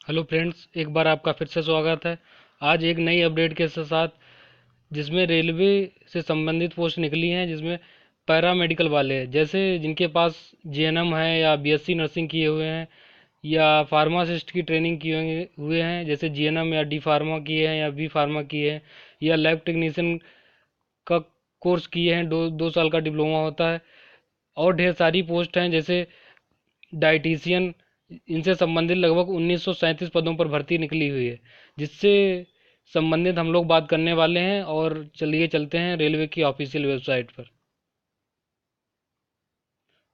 Hello friends, एक बार आपका फिर से स्वागत है। आज एक नई अपडेट के साथ, जिसमें रेलवे से संबंधित पोस्ट निकली हैं, जिसमें पैरा मेडिकल वाले जैसे जिनके पास जीएनएम है या बीएससी नर्सिंग किए हुए हैं या फार्मासिस्ट की ट्रेनिंग किए हुए हैं, जैसे जीएनएम या डी फार्मा किए हैं या बी फार्मा किए हैं या लैब टेक्नीशियन का कोर्स किए हैं, दो दो साल का डिप्लोमा होता है। और ढेर सारी पोस्ट हैं जैसे डाइटिशियन। इनसे संबंधित लगभग 1937 पदों पर भर्ती निकली हुई है, जिससे संबंधित हम लोग बात करने वाले हैं। और चलिए चलते हैं रेलवे की ऑफिशियल वेबसाइट पर।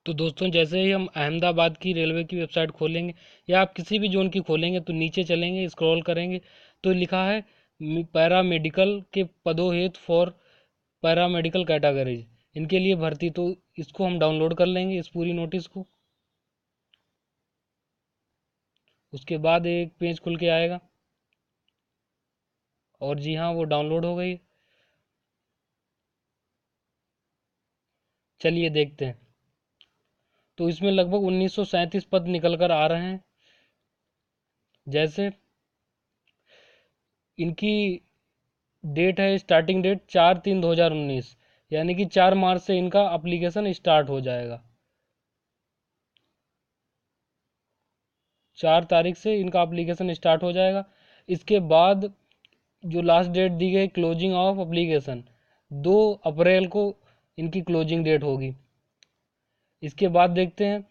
तो दोस्तों, जैसे ही हम अहमदाबाद की रेलवे की वेबसाइट खोलेंगे या आप किसी भी जोन की खोलेंगे तो नीचे चलेंगे, स्क्रॉल करेंगे तो लिखा है पैरा मेडिकल के पदों हेतु फॉर पैरा मेडिकल कैटेगरीज, इनके लिए भर्ती। तो इसको हम डाउनलोड कर लेंगे, इस पूरी नोटिस को। उसके बाद एक पेज खुल के आएगा और जी हाँ, वो डाउनलोड हो गई। चलिए देखते हैं। तो इसमें लगभग 1937 पद निकल कर आ रहे हैं। जैसे इनकी डेट है, स्टार्टिंग डेट 4/3/2019, यानी कि 4 मार्च से इनका अप्लीकेशन स्टार्ट हो जाएगा। 4 तारीख से इनका अप्लीकेशन स्टार्ट हो जाएगा। इसके बाद जो लास्ट डेट दी गई, क्लोजिंग ऑफ अप्लीकेशन, 2 अप्रैल को इनकी क्लोजिंग डेट होगी। इसके बाद देखते हैं।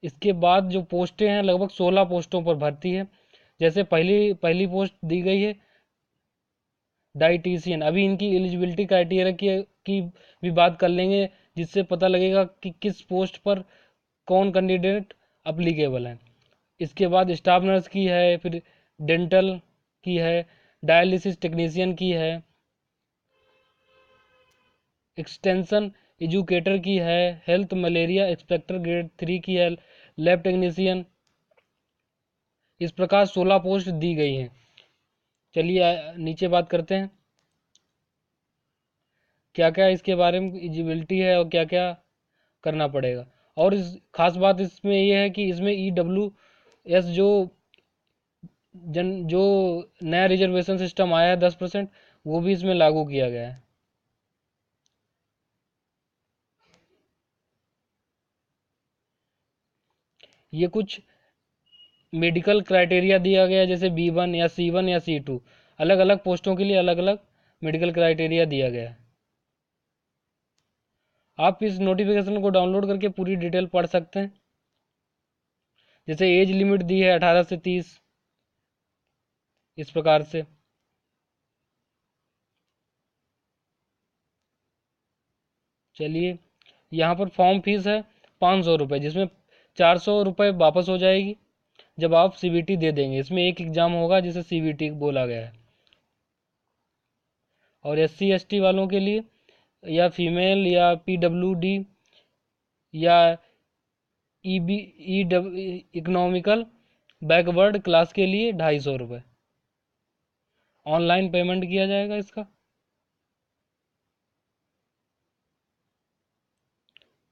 इसके बाद जो पोस्टें हैं, लगभग 16 पोस्टों पर भर्ती है। जैसे पहली पहली पोस्ट दी गई है डाइटिशियन। अभी इनकी एलिजिबिलिटी क्राइटेरिया की भी बात कर लेंगे, जिससे पता लगेगा कि किस पोस्ट पर कौन कैंडिडेट अप्लीकेबल है। इसके बाद स्टाफ नर्स की है, फिर डेंटल की है, डायलिसिस टेक्नीशियन की है, एक्सटेंशन एजुकेटर की है, हेल्थ मलेरिया इंस्पेक्टर ग्रेड 3 की है, लैब टेक्नीशियन। इस प्रकार 16 पोस्ट दी गई हैं। चलिए नीचे बात करते हैं क्या क्या इसके बारे में एलिजिबिलिटी है और क्या क्या करना पड़ेगा। और इस खास बात इसमें ये है कि इसमें EWS जो नया रिजर्वेशन सिस्टम आया है 10%, वो भी इसमें लागू किया गया है। ये कुछ मेडिकल क्राइटेरिया दिया गया है, जैसे B1 या C1 या C2। अलग अलग पोस्टों के लिए अलग अलग मेडिकल क्राइटेरिया दिया गया है। आप इस नोटिफिकेशन को डाउनलोड करके पूरी डिटेल पढ़ सकते हैं। जैसे एज लिमिट दी है 18 से 30, इस प्रकार से। चलिए, यहाँ पर फॉर्म फीस है 500 रुपये, जिसमें 400 रुपये वापस हो जाएगी जब आप CBT दे देंगे। इसमें एक एग्ज़ाम होगा जिसे CBT बोला गया है। और SC ST वालों के लिए, या फीमेल या PWD या इकोनॉमिकल बैकवर्ड क्लास के लिए 250 रुपये ऑनलाइन पेमेंट किया जाएगा इसका।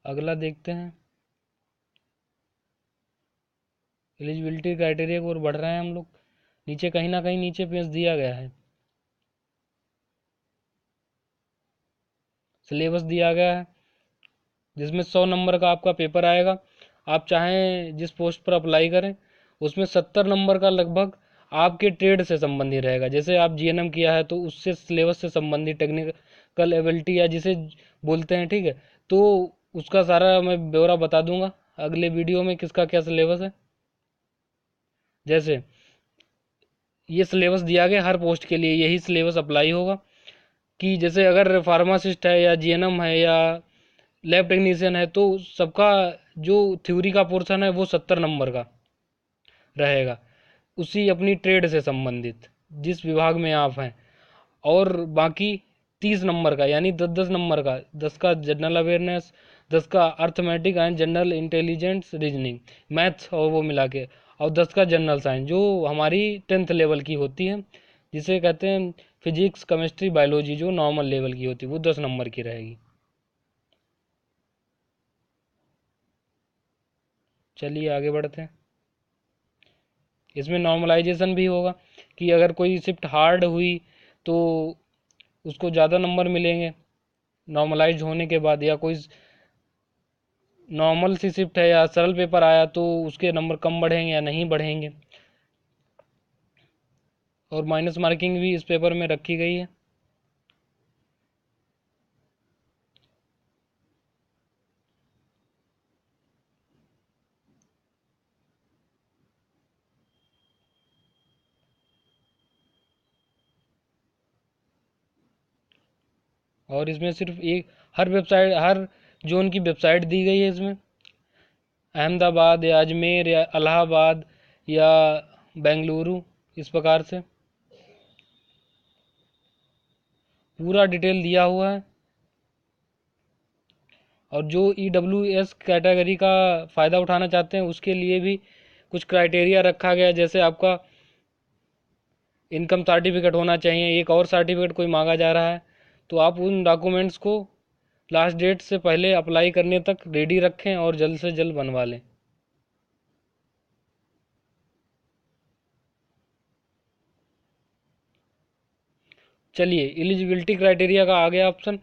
अगला देखते हैं। एलिजिबिलिटी क्राइटेरिया की ओर बढ़ रहे हैं हम लोग। नीचे कहीं ना कहीं नीचे पेज दिया गया है, सिलेबस दिया गया है, जिसमें 100 नंबर का आपका पेपर आएगा। आप चाहें जिस पोस्ट पर अप्लाई करें, उसमें 70 नंबर का लगभग आपके ट्रेड से संबंधित रहेगा। जैसे आप GNM किया है तो उससे सिलेबस से संबंधित टेक्निकल एबिलिटी या जिसे बोलते हैं, ठीक है। तो उसका सारा मैं ब्यौरा बता दूंगा अगले वीडियो में, किसका क्या सिलेबस है। जैसे ये सिलेबस दिया गया, हर पोस्ट के लिए यही सिलेबस अप्लाई होगा। कि जैसे अगर फार्मासिस्ट है या GNM है या लैब टेक्नीशियन है, तो सबका जो थ्योरी का पोर्शन है वो 70 नंबर का रहेगा, उसी अपनी ट्रेड से संबंधित जिस विभाग में आप हैं। और बाकी 30 नंबर का, यानी 10-10 नंबर का, 10 का जनरल अवेयरनेस, 10 का arithmetic and general intelligence reasoning, maths और वो मिला के, और 10 का जनरल साइंस जो हमारी 10th लेवल की होती है, जिसे कहते हैं फिजिक्स केमिस्ट्री बायोलॉजी, जो नॉर्मल लेवल की होती है वो 10 नंबर की रहेगी। चलिए आगे बढ़ते हैं। इसमें नॉर्मलाइजेशन भी होगा कि अगर कोई शिफ्ट हार्ड हुई तो उसको ज़्यादा नंबर मिलेंगे नॉर्मलाइज होने के बाद, या कोई नॉर्मल सी शिफ्ट है या सरल पेपर आया तो उसके नंबर कम बढ़ेंगे या नहीं बढ़ेंगे। और माइनस मार्किंग भी इस पेपर में रखी गई है। और इसमें सिर्फ एक हर वेबसाइट, हर जोन की वेबसाइट दी गई है इसमें, अहमदाबाद या अजमेर या इलाहाबाद या बेंगलुरु, इस प्रकार से पूरा डिटेल दिया हुआ है। और जो EWS कैटेगरी का फ़ायदा उठाना चाहते हैं उसके लिए भी कुछ क्राइटेरिया रखा गया, जैसे आपका इनकम सर्टिफिकेट होना चाहिए, एक और सर्टिफिकेट कोई मांगा जा रहा है, तो आप उन डॉक्यूमेंट्स को लास्ट डेट से पहले अप्लाई करने तक रेडी रखें और जल्द से जल्द बनवा लें। चलिए, एलिजिबिलिटी क्राइटेरिया का आ गया ऑप्शन।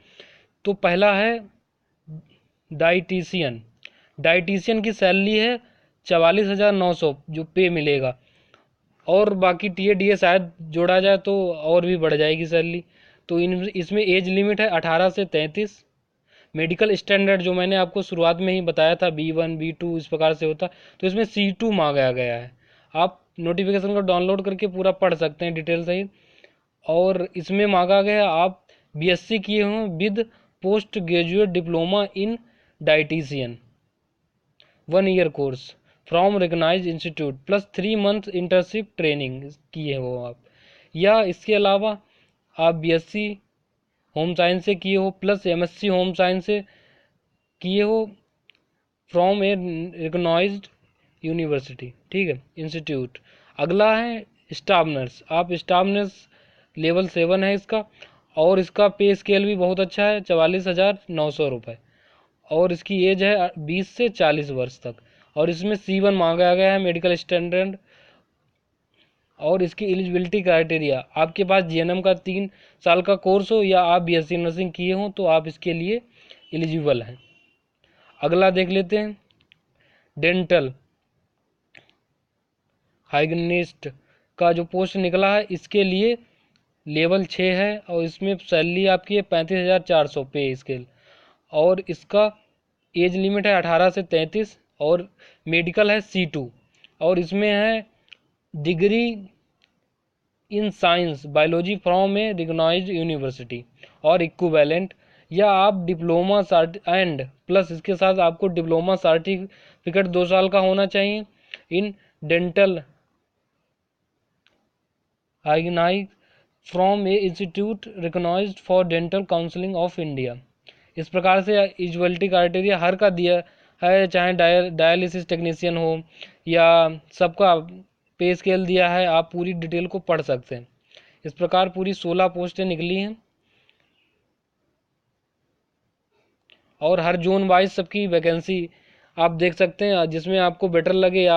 तो पहला है डाइटिशियन। डाइटिशियन की सैलरी है 44,900 जो पे मिलेगा, और बाकी TADA शायद जोड़ा जाए तो और भी बढ़ जाएगी सैलरी। तो इसमें एज लिमिट है 18 से 33। मेडिकल स्टैंडर्ड जो मैंने आपको शुरुआत में ही बताया था B1 B2 इस प्रकार से होता, तो इसमें C2 मांगा गया है। आप नोटिफिकेशन को डाउनलोड करके पूरा पढ़ सकते हैं डिटेल सहित। और इसमें मांगा गया आप BSc किए हों with post graduate diploma in dietitian 1 year course from recognised institute plus 3 month internship training किए हो आप, या इसके अलावा आप BSc होम साइंस से किए हो प्लस MSc होम साइंस से किए हो फ्रॉम ए रिकॉग्नाइज्ड यूनिवर्सिटी, ठीक है, इंस्टीट्यूट। अगला है स्टाफ नर्स। आप स्टाफ नर्स लेवल 7 है इसका, और इसका पे स्केल भी बहुत अच्छा है, 44,900 रुपये, और इसकी एज है 20 से 40 वर्ष तक। और इसमें C1 मांगा गया है मेडिकल स्टैंडर्ड। और इसकी एलिजिबिलिटी क्राइटेरिया, आपके पास GNM का 3 साल का कोर्स हो या आप BSc नर्सिंग किए हों तो आप इसके लिए एलिजिबल हैं। अगला देख लेते हैं, डेंटल हाइगिनिस्ट का जो पोस्ट निकला है इसके लिए लेवल 6 है, और इसमें सैलरी आपकी है 35,400 पे स्केल, और इसका एज लिमिट है 18 से 33, और मेडिकल है C2, और इसमें है degree in science biology from a recognised university और इक्विवेलेंट, या आप डिप्लोमा एंड प्लस इसके साथ आपको डिप्लोमा सर्टिफिकेट 2 साल का होना चाहिए in dental hygienist from a institute recognised for dental counselling of India. इस प्रकार से एलिजिबिलिटी क्राइटेरिया हर का दिया है, चाहे डायलिसिस टेक्नीशियन हो या सबका पे स्केल दिया है, आप पूरी डिटेल को पढ़ सकते हैं। इस प्रकार पूरी 16 पोस्टें निकली हैं, और हर जोन वाइज सबकी वैकेंसी आप देख सकते हैं, जिसमें आपको बेटर लगे या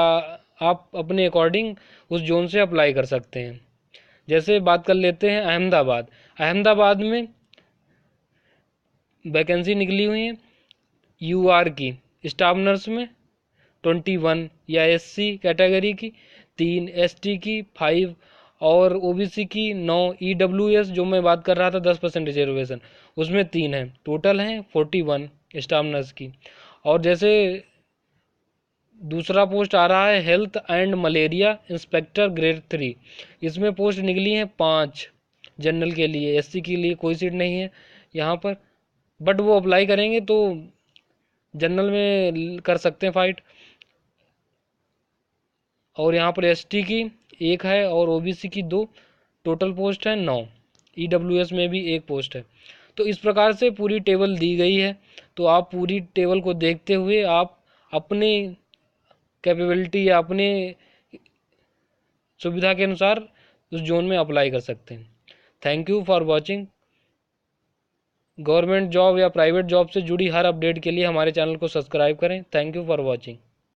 आप अपने अकॉर्डिंग उस जोन से अप्लाई कर सकते हैं। जैसे बात कर लेते हैं अहमदाबाद। अहमदाबाद में वैकेंसी निकली हुई है UR की स्टाफ नर्स में 21, या SC कैटेगरी की 3, ST की 5, और OBC की 9, EWS जो मैं बात कर रहा था 10% रिजर्वेशन उसमें 3 है, टोटल हैं 41 स्टाफ नर्स की। और जैसे दूसरा पोस्ट आ रहा है health and malaria inspector grade 3, इसमें पोस्ट निकली हैं 5 जनरल के लिए, SC के लिए कोई सीट नहीं है यहाँ पर, बट वो अप्लाई करेंगे तो जनरल में कर सकते हैं फाइट। और यहाँ पर ST की 1 है और OBC की 2, टोटल पोस्ट है 9, EWS में भी 1 पोस्ट है। तो इस प्रकार से पूरी टेबल दी गई है, तो आप पूरी टेबल को देखते हुए आप अपने कैपेबिलिटी या अपने सुविधा के अनुसार उस जोन में अप्लाई कर सकते हैं। Thank you for watching. Government job या प्राइवेट जॉब से जुड़ी हर अपडेट के लिए हमारे चैनल को सब्सक्राइब करें। Thank you for watching.